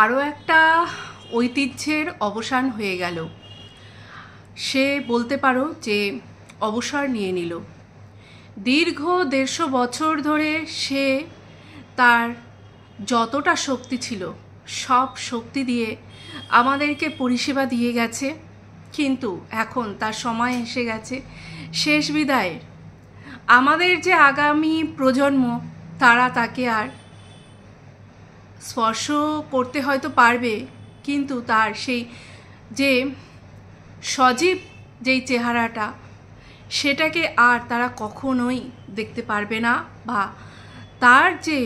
আরও একটা ঐতিহ্যের অবসান হয়ে গেল। সে বলতে পারো যে অবসর নিয়ে নিল। দীর্ঘ 150 বছর ধরে সে তার যতটা শক্তি ছিল সব শক্তি দিয়ে আমাদেরকে পরিষেবা দিয়ে গেছে, কিন্তু এখন তার সময় এসে গেছে শেষ বিদায়ের। আমাদের যে আগামী প্রজন্ম তারা তাকে আর স্পর্শ করতে হয়তো পারবে, কিন্তু তার সেই যে সজীব যেই চেহারাটা সেটাকে আর তারা কখনোই দেখতে পারবে না, বা তার যে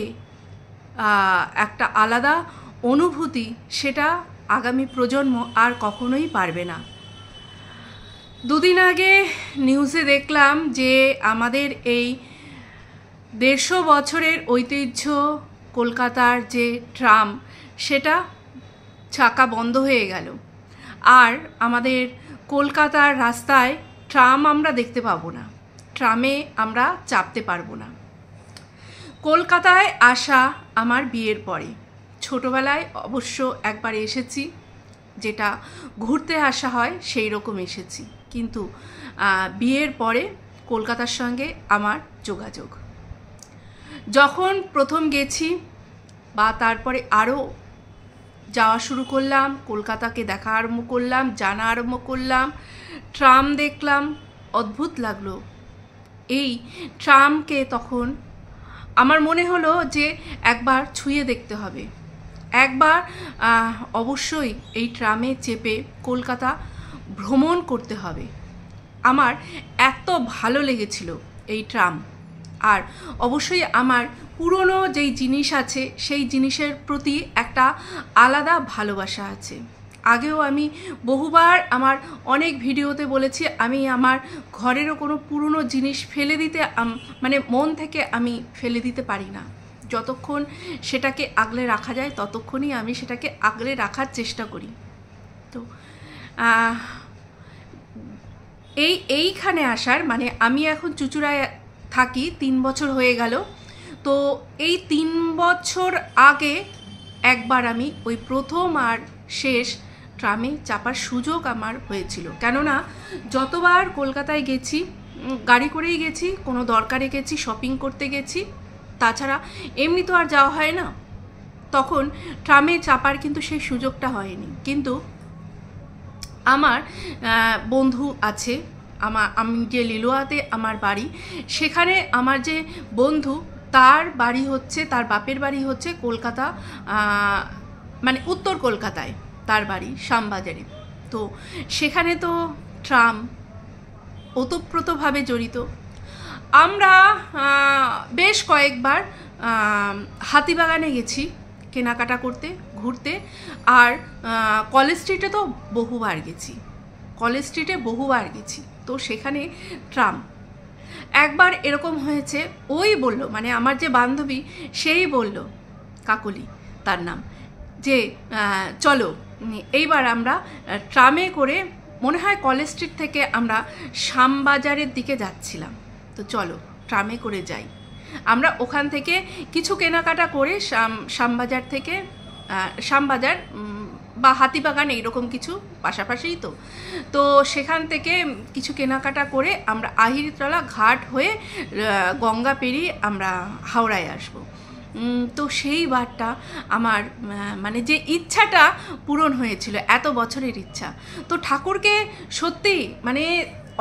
একটা আলাদা অনুভূতি সেটা আগামী প্রজন্ম আর কখনোই পারবে না। দুদিন আগে নিউজে দেখলাম যে আমাদের এই 150 বছরের ঐতিহ্য কলকাতার যে ট্রাম সেটা চাকা বন্ধ হয়ে গেল। আর আমাদের কলকাতার রাস্তায় ট্রাম আমরা দেখতে পাবো না, ট্রামে আমরা চাপতে পারবো না। কলকাতায় আসা আমার বিয়ের পরে, ছোটোবেলায় অবশ্য একবার এসেছি, যেটা ঘুরতে আসা হয় সেই রকম এসেছি, কিন্তু বিয়ের পরে কলকাতার সঙ্গে আমার যোগাযোগ। যখন প্রথম গেছি বা তারপরে আরও যাওয়া শুরু করলাম, কলকাতাকে দেখা আরম্ভ করলাম, জানা আরম্ভ করলাম, ট্রাম দেখলাম, অদ্ভুত লাগলো। এই ট্রামকে তখন আমার মনে হলো যে একবার ছুঁয়ে দেখতে হবে, একবার অবশ্যই এই ট্রামে চেপে কলকাতা ভ্রমণ করতে হবে। আমার এত ভালো লেগেছিল এই ট্রাম। আর অবশ্যই আমার পুরনো যেই জিনিস আছে সেই জিনিসের প্রতি একটা আলাদা ভালোবাসা আছে। আগেও আমি বহুবার আমার অনেক ভিডিওতে বলেছি, আমি আমার ঘরেরও কোনো পুরনো জিনিস ফেলে দিতে মানে মন থেকে আমি ফেলে দিতে পারি না। যতক্ষণ সেটাকে আগলে রাখা যায় ততক্ষণই আমি সেটাকে আগলে রাখার চেষ্টা করি। তো এইখানে আসার মানে আমি এখন চুঁচুড়ায় থাকি, 3 বছর হয়ে গেল। তো এই 3 বছর আগে একবার আমি ওই প্রথম আর শেষ ট্রামে চাপার সুযোগ আমার হয়েছিল। কেননা যতবার কলকাতায় গেছি গাড়ি করেই গেছি, কোনো দরকারে গেছি, শপিং করতে গেছি, তাছাড়া এমনি তো আর যাওয়া হয় না। তখন ট্রামে চাপার কিন্তু সেই সুযোগটা হয়নি। কিন্তু আমার বন্ধু আছে, আমি যে লিলুয়াতে আমার বাড়ি, সেখানে আমার যে বন্ধু তার বাড়ি হচ্ছে, তার বাপের বাড়ি হচ্ছে কলকাতা, মানে উত্তর কলকাতায় তার বাড়ি, শ্যামবাজারে। তো সেখানে তো ট্রাম ওতপ্রোতভাবে জড়িত। আমরা বেশ কয়েকবার হাতিবাগানে গেছি কেনাকাটা করতে, ঘুরতে। আর কলেজ স্ট্রিটে তো বহুবার গেছি, তো সেখানে ট্রাম একবার এরকম হয়েছে, ওই বলল, মানে আমার যে বান্ধবী সেই বলল, কাকলি তার নাম, যে চলো এইবার আমরা ট্রামে করে, মনে হয় কলেজ স্ট্রিট থেকে আমরা শ্যামবাজারের দিকে যাচ্ছিলাম, তো চলো ট্রামে করে যাই। আমরা ওখান থেকে কিছু কেনাকাটা করে শ্যামবাজার থেকে, শ্যামবাজার বা হাতিবাগান এইরকম কিছু পাশাপাশিই তো সেখান থেকে কিছু কেনাকাটা করে আমরা আহিরিতলা ঘাট হয়ে গঙ্গা পেরিয়ে আমরা হাওড়ায় আসব। তো সেই বারটা আমার মানে যে ইচ্ছাটা পূরণ হয়েছিল, এত বছরের ইচ্ছা। তো ঠাকুরকে সত্যি মানে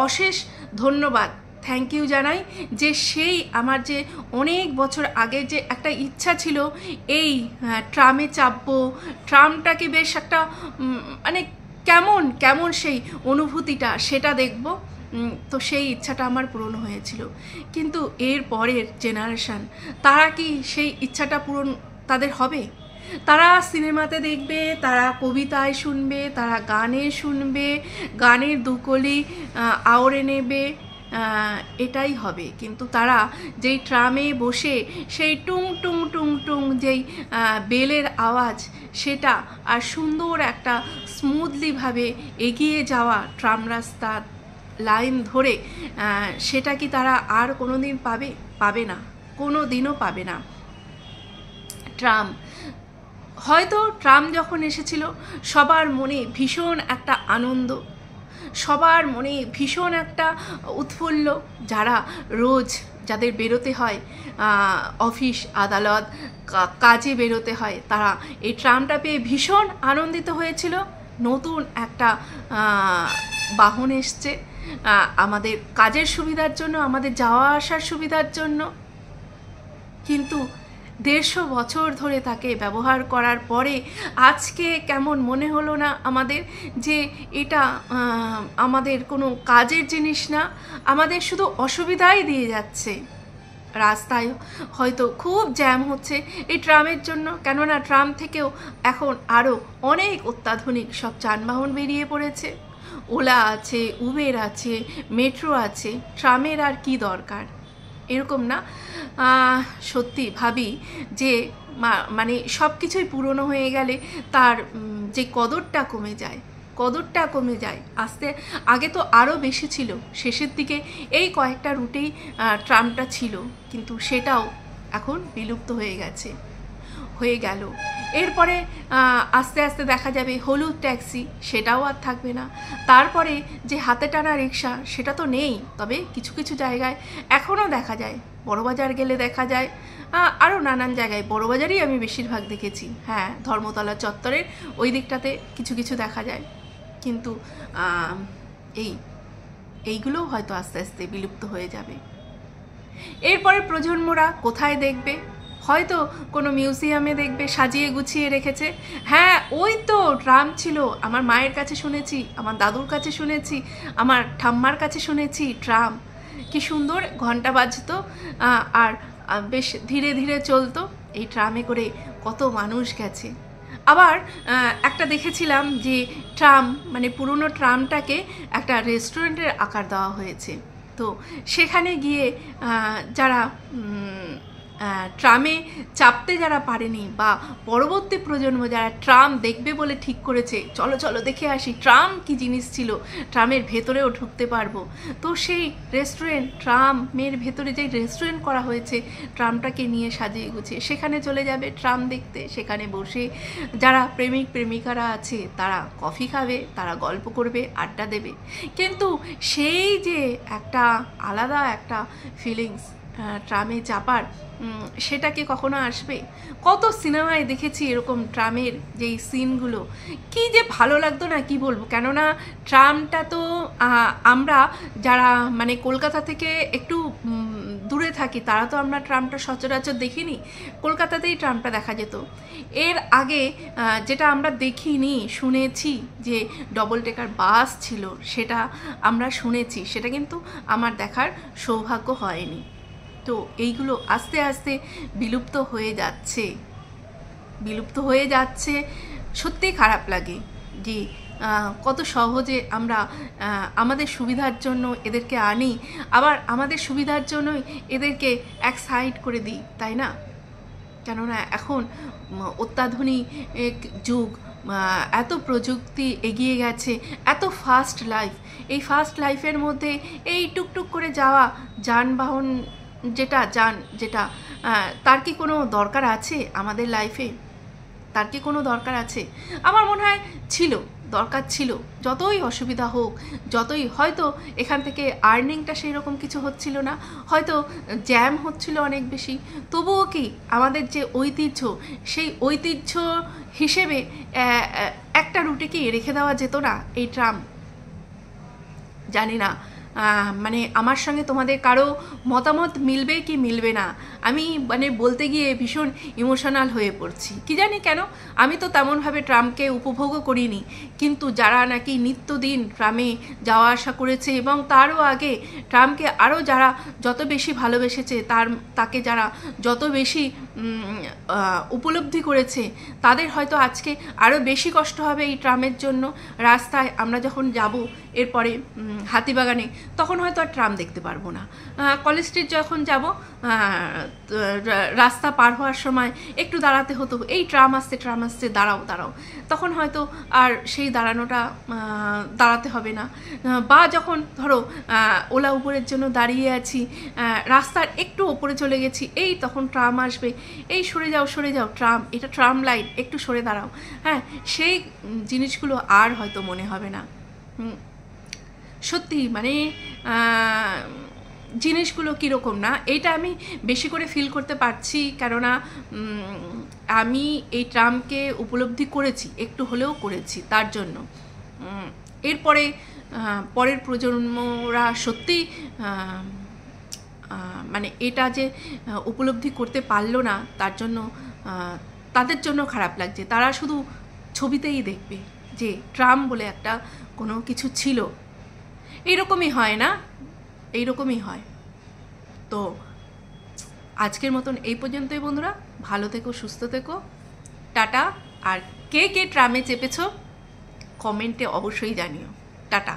অশেষ ধন্যবাদ, থ্যাংক ইউ জানাই, যে সেই আমার যে অনেক বছর আগে যে একটা ইচ্ছা ছিল এই ট্রামে চাপবো, ট্রামটাকে বেশ একটা মানে কেমন সেই অনুভূতিটা সেটা দেখব, তো সেই ইচ্ছাটা আমার পূরণ হয়েছিল। কিন্তু এর পরের জেনারেশান, তারা কি সেই ইচ্ছাটা পূরণ তাদের হবে? তারা সিনেমাতে দেখবে, তারা কবিতায় শুনবে, তারা গানে শুনবে, গানের দুকলি আওড়ে নেবে, এটাই হবে। কিন্তু তারা যেই ট্রামে বসে সেই টুং টুং টুং টুং যেই বেলের আওয়াজ, সেটা আর সুন্দর একটা স্মুথলিভাবে এগিয়ে যাওয়া ট্রাম রাস্তার লাইন ধরে, সেটা কি তারা আর কোনো দিন পাবে না, কোনো দিনও পাবে না। ট্রাম হয়তো ট্রাম যখন এসেছিল সবার মনে ভীষণ একটা আনন্দ, সবার মনে ভীষণ একটা উৎফুল্ল, যারা রোজ যাদের বেরোতে হয় অফিস আদালত কাজে বেরোতে হয়, তারা এই ট্রামটা পেয়ে ভীষণ আনন্দিত হয়েছিল। নতুন একটা বাহন এসছে আমাদের কাজের সুবিধার জন্য, আমাদের যাওয়া আসার সুবিধার জন্য। কিন্তু 150 বছর ধরে তাকে ব্যবহার করার পরে আজকে কেমন মনে হলো না আমাদের যে এটা আমাদের কোনো কাজের জিনিস না, আমাদের শুধু অসুবিধাই দিয়ে যাচ্ছে। রাস্তায় হয়তো খুব জ্যাম হচ্ছে এই ট্রামের জন্য, কেননা ট্রাম থেকেও এখন আরও অনেক অত্যাধুনিক সব যানবাহন বেরিয়ে পড়েছে। ওলা আছে, উবের আছে, মেট্রো আছে, ট্রামের আর কি দরকার? এরকম না, সত্যি ভাবি যে মানে সব কিছুই পুরনো হয়ে গেলে তার যে কদরটা কমে যায়, কদরটা কমে যায়। আগে তো আরও বেশি ছিল, শেষের দিকে এই কয়েকটা রুটেই ট্রামটা ছিল, কিন্তু সেটাও এখন বিলুপ্ত হয়ে গেল। এরপরে আস্তে আস্তে দেখা যাবে হলুদ ট্যাক্সি, সেটাও আর থাকবে না। তারপরে যে হাতে টানা রিক্সা, সেটা তো নেই, তবে কিছু কিছু জায়গায় এখনও দেখা যায়, বড়বাজার গেলে দেখা যায়, আরও নানান জায়গায়, বড়বাজারই আমি বেশিরভাগ দেখেছি। হ্যাঁ, ধর্মতলা চত্বরের ওই দিকটাতে কিছু কিছু দেখা যায়, কিন্তু এইগুলোও হয়তো আস্তে আস্তে বিলুপ্ত হয়ে যাবে। এরপরে প্রজন্মরা কোথায় দেখবে? হয়তো কোনো মিউজিয়ামে দেখবে সাজিয়ে গুছিয়ে রেখেছে। হ্যাঁ, ওই তো ট্রাম ছিল, আমার মায়ের কাছে শুনেছি, আমার দাদুর কাছে শুনেছি, আমার ঠাম্মার কাছে শুনেছি ট্রাম কি সুন্দর ঘন্টা বাজতো আর বেশ ধীরে ধীরে চলতো। এই ট্রামে করে কত মানুষ গেছে। আবার একটা দেখেছিলাম যে ট্রাম মানে পুরনো ট্রামটাকে একটা রেস্টুরেন্টের আকার দেওয়া হয়েছে। তো সেখানে গিয়ে যারা ট্রামে চাপতে যারা পারেনি, বা পরবর্তী প্রজন্ম যারা ট্রাম দেখবে বলে ঠিক করেছে, চলো চলো দেখে আসি ট্রাম কি জিনিস ছিল, ট্রামের ভেতরেও ঢুকতে পারবো, তো সেই রেস্টুরেন্ট, ট্রামের ভেতরে যে রেস্টুরেন্ট করা হয়েছে ট্রামটাকে নিয়ে সাজিয়ে গুছিয়ে, সেখানে চলে যাবে ট্রাম দেখতে। সেখানে বসে যারা প্রেমিক প্রেমিকারা আছে তারা কফি খাবে, তারা গল্প করবে, আড্ডা দেবে। কিন্তু সেই যে একটা আলাদা একটা ফিলিংস ট্রামে চাপার, সেটা কি কখনো আসবে? কত সিনেমায় দেখেছি এরকম ট্রামের যেই সিনগুলো, কি যে ভালো লাগতো না, কি বলবো। কেননা ট্রামটা তো আমরা যারা মানে কলকাতা থেকে একটু দূরে থাকি, তারা তো আমরা ট্রামটা সচরাচর দেখিনি, কলকাতাতেই ট্রামটা দেখা যেত। এর আগে যেটা আমরা দেখিনি, শুনেছি যে ডবল টেকার বাস ছিল, সেটা আমরা শুনেছি, সেটা কিন্তু আমার দেখার সৌভাগ্য হয়নি। তো এইগুলো আস্তে আস্তে বিলুপ্ত হয়ে যাচ্ছে। সত্যিই খারাপ লাগে যে কত সহজে আমরা আমাদের সুবিধার জন্য এদেরকে আনি, আবার আমাদের সুবিধার জন্যই এদেরকে এক সাইড করে দিই, তাই না? কেননা এখন অত্যাধুনিক যুগ, এত প্রযুক্তি এগিয়ে গেছে, এত ফাস্ট লাইফ। এই ফাস্ট লাইফের মধ্যে এই টুকটুক করে যাওয়া যানবাহন যেটা তার কি কোনো দরকার আছে আমাদের লাইফে? তার কি কোনো দরকার আছে? আমার মনে হয় দরকার ছিল। যতই অসুবিধা হোক, যতই হয়তো এখান থেকে আর্নিংটা সেই রকম কিছু হচ্ছিল না, হয়তো জ্যাম হচ্ছিল অনেক বেশি, তবুও কি আমাদের যে ঐতিহ্য, সেই ঐতিহ্য হিসেবে একটা রুটে কি রেখে দেওয়া যেত না এই ট্রাম? জানি না, মানে আমার সঙ্গে তোমাদের কারো মতামত মিলবে কি মিলবে না, আমি মানে বলতে গিয়ে ভীষণ ইমোশনাল হয়ে পড়ছি। কি জানি কেন, আমি তো তেমনভাবে ট্রামকে উপভোগও করিনি, কিন্তু যারা নাকি নিত্যদিন ট্রামে যাওয়া আসা করেছে এবং তারও আগে ট্রামকে আরও যারা যত বেশি ভালোবেসেছে, তাকে যারা যত বেশি উপলব্ধি করেছে, তাদের হয়তো আজকে আরও বেশি কষ্ট হবে এই ট্রামের জন্য। রাস্তায় আমরা যখন যাব এরপরে হাতিবাগানে, তখন হয়তো আর ট্রাম দেখতে পারবো না। কলেজ স্ট্রিট যখন যাব, রাস্তা পার হওয়ার সময় একটু দাঁড়াতে হতো, এই ট্রাম আসছে, দাঁড়াও দাঁড়াও, তখন হয়তো আর সেই দাঁড়াতে হবে না। বা যখন ধরো ওলা উপরের জন্য দাঁড়িয়ে আছি, রাস্তার একটু ওপরে চলে গেছি, এই তখন ট্রাম আসবে, এই সরে যাও ট্রাম, এটা ট্রাম লাইন, একটু সরে দাঁড়াও। হ্যাঁ, সেই জিনিসগুলো আর হয়তো মনে হবে না। সত্যি মানে জিনিসগুলো কীরকম না, এটা আমি বেশি করে ফিল করতে পারছি, কেননা আমি এই ট্রামকে উপলব্ধি করেছি, একটু হলেও করেছি। তার জন্য এরপরে পরের প্রজন্মরা সত্যি মানে এটা যে উপলব্ধি করতে পারলো না, তার জন্য তাদের জন্য খারাপ লাগছে। তারা শুধু ছবিতেই দেখবে যে ট্রাম বলে একটা কোনো কিছু ছিল। এইরকমই হয় না, এইরকমই হয়। তো আজকের মতন এই পর্যন্তই বন্ধুরা, ভালো থেকো, সুস্থ থেকো, টাটা। আর কে কে ট্রামে চেপেছো কমেন্টে অবশ্যই জানিও। টাটা।